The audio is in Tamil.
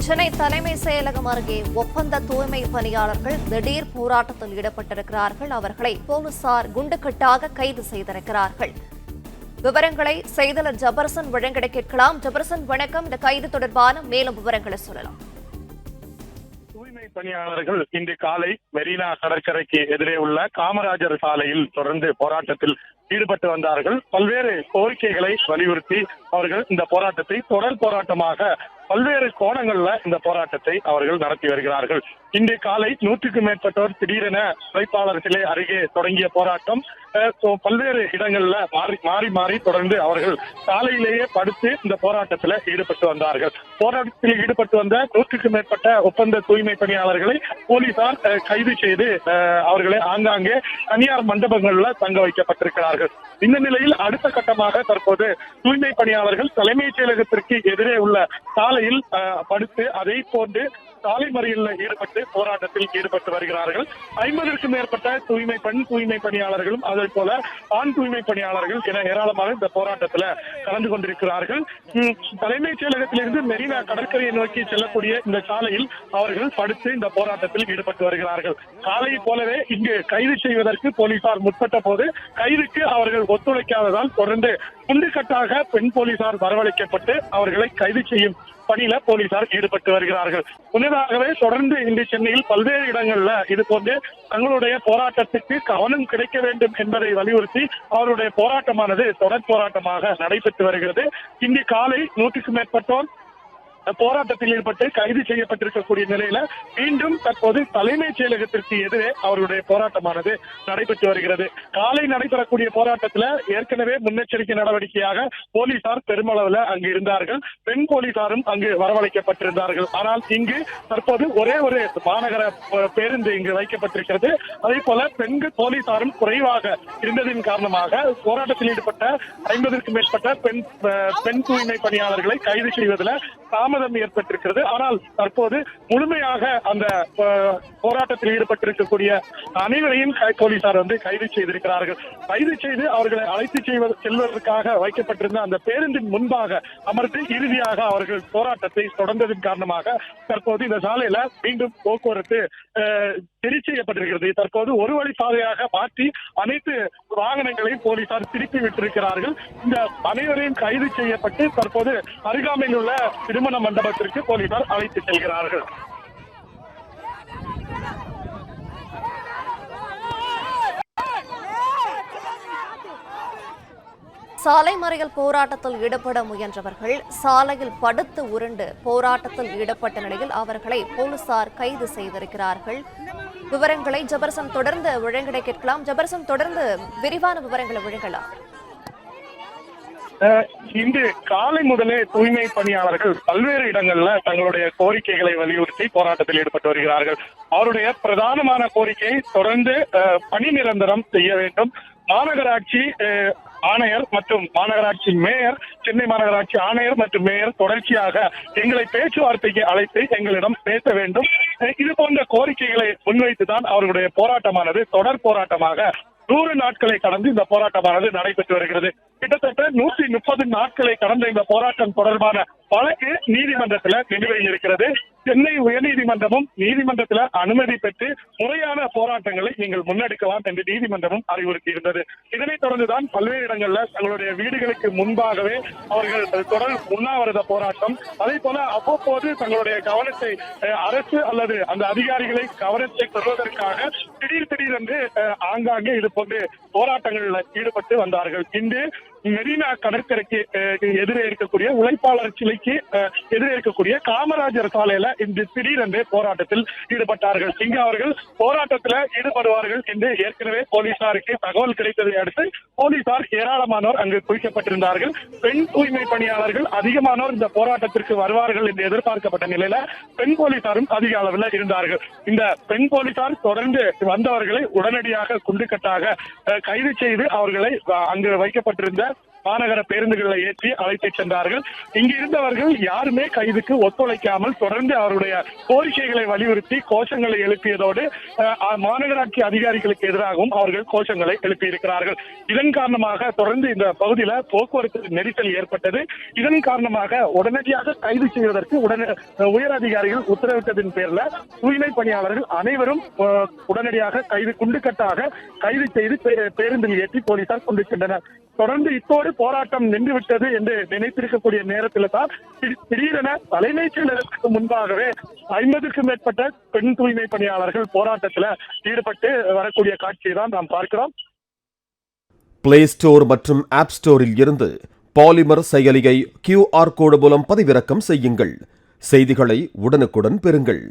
சென்னை தலைமை செயலகம் அருகே ஒப்பந்த தூய்மை பணியாளர்கள் திடீர் போராட்டத்தில் ஈடுபட்டிருக்கிறார்கள். அவர்களை போலீசார் குண்டுக்கட்டாக கைது செய்திருக்கிறார்கள். விவரங்களை செய்தியாளர் ஜபர்சன் வழங்கிட கேட்கலாம். ஜபர்சன், வணக்கம். இந்த கைது தொடர்பான மேலும் விவரங்களை சொல்லலாம். தூய்மை பணியாளர்கள் இன்று காலை மெரினா கடற்கரைக்கு எதிரே உள்ள காமராஜர் சாலையில் தொடர்ந்து போராட்டத்தில் ஈடுபட்டு வந்தார்கள். பல்வேறு கோரிக்கைகளை வலியுறுத்தி அவர்கள் இந்த போராட்டத்தை தொடர் போராட்டமாக பல்வேறு கோணங்கள்ல இந்த போராட்டத்தை அவர்கள் நடத்தி வருகிறார்கள். இன்று காலை 100க்கும் மேற்பட்டோர் திடீரென உழைப்பாளர் சிலை அருகே தொடங்கிய போராட்டம் பல்வேறு இடங்கள்ல மாறி தொடர்ந்து அவர்கள் சாலையிலேயே படுத்து இந்த போராட்டத்தில் ஈடுபட்டு வந்தார்கள். போராட்டத்தில் ஈடுபட்டு வந்த 100க்கும் மேற்பட்ட ஒப்பந்த தூய்மை பணியாளர்களை போலீசார் கைது செய்து அவர்களை ஆங்காங்கே தனியார் மண்டபங்கள்ல தங்க வைக்கப்பட்டிருக்கிறார்கள். இந்த நிலையில் அடுத்த கட்டமாக தற்போது தூய்மை பணியாளர்கள் தலைமைச் செயலகத்திற்கு எதிரே உள்ள சாலையில் படுத்து அதை போன்று சாலை மறியலில் ஈடுபட்டு போராட்டத்தில் ஈடுபட்டு வருகிறார்கள். 50க்கும் மேற்பட்ட தூய்மை பணியாளர்களும் அதே போல ஆண் தூய்மை பணியாளர்கள் என ஏராளமாக இந்த போராட்டத்தில் கலந்து கொண்டிருக்கிறார்கள். தலைமைச் செயலகத்திலிருந்து மெரினா கடற்கரையை நோக்கி செல்லக்கூடிய இந்த சாலையில் அவர்கள் படுத்து இந்த போராட்டத்தில் ஈடுபட்டு வருகிறார்கள். காலையை போலவே இங்கு கைது செய்வதற்கு போலீசார் முற்பட்ட போது கைதுக்கு அவர்கள் ஒத்துழைக்காததால் தொடர்ந்து குண்டுக்கட்டாக பெண் போலீசார் வரவழைக்கப்பட்டு அவர்களை கைது செய்யும் பணியில போலீசார் ஈடுபட்டு வருகிறார்கள். முன்னதாகவே தொடர்ந்து இன்று சென்னையில் பல்வேறு இடங்கள்ல இது போன்று தங்களுடைய போராட்டத்துக்கு கவனம் கிடைக்க வேண்டும் என்பதை வலியுறுத்தி அவருடைய போராட்டமானது தொடர் போராட்டமாக நடைபெற்று வருகிறது. இன்று காலை 100க்கும் மேற்பட்டோர் போராட்டத்தில் ஈடுபட்டு கைது செய்யப்பட்டிருக்கக்கூடிய நிலையில மீண்டும் தற்போது தலைமைச் செயலகத்திற்கு எதிரே அவருடைய போராட்டமானது நடைபெற்று வருகிறது. காலை நடைபெறக்கூடிய போராட்டத்தில் ஏற்கனவே முன்னெச்சரிக்கை நடவடிக்கையாக போலீசார் பெருமளவில் அங்கு இருந்தார்கள். பெண் போலீசாரும் அங்கு வரவழைக்கப்பட்டிருந்தார்கள். ஆனால் இங்கு தற்போது ஒரே ஒரு மாநகர பேருந்து இங்கு வைக்கப்பட்டிருக்கிறது. அதே போல பெண்கள் போலீசாரும் குறைவாக இருந்ததின் காரணமாக போராட்டத்தில் ஈடுபட்ட 50க்கும் மேற்பட்ட பெண் தூய்மை பணியாளர்களை கைது செய்வதில் தாமதம் ஏற்பட்டிருக்கிறது. ஆனால் தற்போது முழுமையாக அந்த போராட்டத்தில் ஈடுபட்டிருக்கக்கூடிய அனைவரையும் போலீசார் கைது செய்திருக்கிறார்கள். கைது செய்து அவர்களை அழைத்து செல்வதற்காக வைக்கப்பட்டிருந்த அந்த பேருந்தின் முன்பாக அமர்ந்து இறுதியாக அவர்கள் போராட்டத்தை தொடர்ந்ததன் காரணமாக தற்போது இந்த சாலையில மீண்டும் போக்குவரத்து சரி செய்யப்பட்டிருக்கிறது. தற்போது ஒரு வழி சாலையாக மாற்றி அனைத்து வாகனங்களையும் போலீசார் திருப்பி விட்டிருக்கிறார்கள். இந்த அனைவரையும் கைது செய்யப்பட்டு தற்போது அருகாமையில் உள்ள திருமண மண்டபத்திற்கு போலீசார் அழைத்து செல்கிறார்கள். சாலை மறியல் போராட்டத்தில் ஈடுபட முயன்றவர்கள் சாலையில் படுத்து உருண்டு போராட்டத்தில் ஈடுபட்ட நிலையில் அவர்களை போலீசார் கைது செய்திருக்கிறார்கள். விவரங்களை ஜபர்சன் தொடர்ந்து வழங்கிட கேட்கலாம். ஜபர்சன், தொடர்ந்து விரிவான விவரங்களை வழங்கலாம். இன்று காலை முதலே தூய்மை பணியாளர்கள் பல்வேறு இடங்கள்ல தங்களுடைய கோரிக்கைகளை வலியுறுத்தி போராட்டத்தில் ஈடுபட்டு வருகிறார்கள். அவருடைய பிரதானமான கோரிக்கை தொடர்ந்து பணி நிரந்தரம் செய்ய வேண்டும். மாநகராட்சி ஆணையர் மற்றும் மாநகராட்சி மேயர், சென்னை மாநகராட்சி ஆணையர் மற்றும் மேயர் தொடர்ச்சியாக எங்களை பேச்சுவார்த்தைக்கு அழைத்து எங்களிடம் பேச வேண்டும். இது போன்ற கோரிக்கைகளை முன்வைத்துதான் அவர்களுடைய போராட்டமானது தொடர் போராட்டமாக 100 நாட்களை கடந்து இந்த போராட்டமானது நடைபெற்று வருகிறது. கிட்டத்தட்ட 130 நாட்களை கடந்த இந்த போராட்டம் தொடர்பான வழக்கு நீதிமன்றத்தில் நிலுவையில் இருக்கிறது. சென்னை உயர்நீதிமன்றமும் நீதிமன்றத்தில் அனுமதி பெற்று முறையான போராட்டங்களை நீங்கள் முன்னெடுக்கலாம் என்று நீதிமன்றமும் அறிவுறுத்தி இருந்தது. இதனைத் தொடர்ந்துதான் பல்வேறு இடங்கள்ல தங்களுடைய வீடுகளுக்கு முன்பாகவே அவர்கள் தொடர் உண்ணாவிரத போராட்டம், அதே போல அவ்வப்போது தங்களுடைய கவனத்தை அரசு அல்லது அந்த அதிகாரிகளை கவனத்தை பெறுவதற்காக திடீரென்று ஆங்காங்கே இது போன்று போராட்டங்களில் ஈடுபட்டு வந்தார்கள். இன்று மெரினா கடற்கரைக்கு எதிரே இருக்கக்கூடிய உழைப்பாளர் சிலைக்கு எதிரே இருக்கக்கூடிய காமராஜர் சாலையில இன்று திடீரென்று போராட்டத்தில் ஈடுபட்டார்கள். இங்கு அவர்கள் போராட்டத்தில் ஈடுபடுவார்கள் என்று ஏற்கனவே போலீசாருக்கு தகவல் கிடைத்ததை அடுத்து போலீசார் ஏராளமானோர் அங்கு குவிக்கப்பட்டிருந்தார்கள். பெண் தூய்மை பணியாளர்கள் அதிகமானோர் இந்த போராட்டத்திற்கு வருவார்கள் என்று எதிர்பார்க்கப்பட்ட நிலையில பெண் போலீசாரும் அதிக அளவில் இருந்தார்கள். இந்த பெண் போலீசார் தொடர்ந்து வந்தவர்களை உடனடியாக குண்டுக்கட்டாக கைது செய்து அவர்களை அங்கு வைக்கப்பட்டிருந்த மாநகர பேருந்துகளை ஏற்றி அழைத்துச் சென்றார்கள். இங்கு இருந்தவர்கள் யாருமே கைதுக்கு ஒத்துழைக்காமல் தொடர்ந்து அவருடைய கோரிக்கைகளை வலியுறுத்தி கோஷங்களை எழுப்பியதோடு மாநகராட்சி அதிகாரிகளுக்கு எதிராகவும் அவர்கள் கோஷங்களை எழுப்பியிருக்கிறார்கள். இதன் காரணமாக தொடர்ந்து இந்த பகுதியில் போக்குவரத்து நெரிசல் ஏற்பட்டது. இதன் காரணமாக உடனடியாக கைது செய்வதற்கு உயர் அதிகாரிகள் உத்தரவிட்டதின் பேரில் தூய்மை பணியாளர்கள் அனைவரும் உடனடியாக குண்டுக்கட்டாக கைது செய்து பேருந்தில் ஏற்றி போலீசார் கொண்டு சென்றனர். தொடர்ந்து இத்தோடு போராட்டம் நின்றுவிட்டது என்று நினைத்திருக்கக்கூடிய நேரத்தில் தான் திடீரென தலைமைச் செயலருக்கு முன்பாகவே 50க்கும் மேற்பட்ட பெண் தூய்மை பணியாளர்கள் போராட்டத்தில் ஈடுபட்டு வரக்கூடிய காட்சியை தான் நாம் பார்க்கிறோம். பிளே ஸ்டோர் மற்றும் ஆப் ஸ்டோரில் இருந்து பாலிமர் செயலியை QR கோடு மூலம் பதிவிறக்கம் செய்யுங்கள். செய்திகளை உடனுக்குடன் பெறுங்கள்.